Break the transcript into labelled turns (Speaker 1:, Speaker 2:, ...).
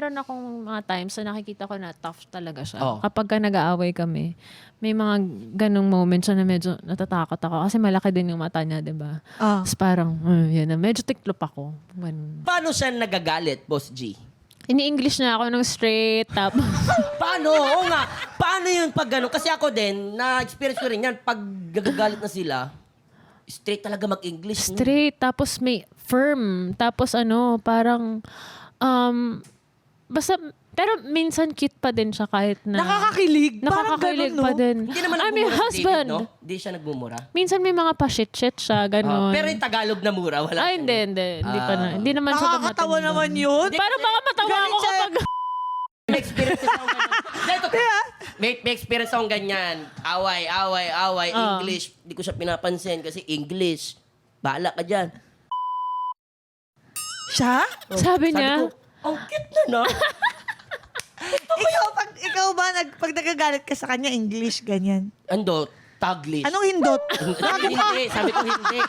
Speaker 1: meron akong mga times na nakikita ko na tough talaga siya.
Speaker 2: Oh.
Speaker 1: Kapag ka nag-aaway kami, may mga ganong moments siya na medyo natatakot ako. Kasi malaki din yung mata niya, di ba? Tapos parang, yan na, medyo tiklop ako. Ganun.
Speaker 2: Paano siya nagagalit, Boss G?
Speaker 1: Ini-English na ako ng straight, tapos...
Speaker 2: Paano? Oo nga. Paano yun pag gano'n? Kasi ako din, na-experience ko rin yan. Pag gagagalit na sila, straight talaga mag-English. No?
Speaker 1: straight, tapos may firm, tapos parang, basta, pero minsan cute pa din siya kahit na...
Speaker 3: Nakakakilig.
Speaker 1: Nakakakilig
Speaker 3: Parang ganun,
Speaker 1: pa
Speaker 3: no?
Speaker 1: din.
Speaker 2: Hindi naman
Speaker 1: I'm
Speaker 2: nagmumura
Speaker 1: your
Speaker 2: si
Speaker 1: husband.
Speaker 2: David, no? Hindi siya nagmumura.
Speaker 1: Minsan may mga pa-shit-shit siya, gano'n.
Speaker 2: Pero yung Tagalog na mura, wala.
Speaker 1: Ay, hindi. Hindi pa na. Hindi naman siya
Speaker 3: Nakakatawa
Speaker 1: dumating
Speaker 3: naman
Speaker 1: doon.
Speaker 3: yun.
Speaker 1: Para baka matawa
Speaker 3: Galing
Speaker 1: ako
Speaker 3: siya.
Speaker 1: kapag...
Speaker 2: May experience ako ganyan. May experience akong ganyan. Away, English. Hindi ko siya pinapansin kasi English. Bahala ka dyan.
Speaker 3: Siya?
Speaker 1: Sabi niya,
Speaker 2: Sabi ko, ang cute na, no?
Speaker 3: Ikaw ba, pag nagagalit ka sa kanya, English, ganyan?
Speaker 2: Ando, Taglish.
Speaker 3: Anong hindot?
Speaker 2: Hindi, sabi ko hindi.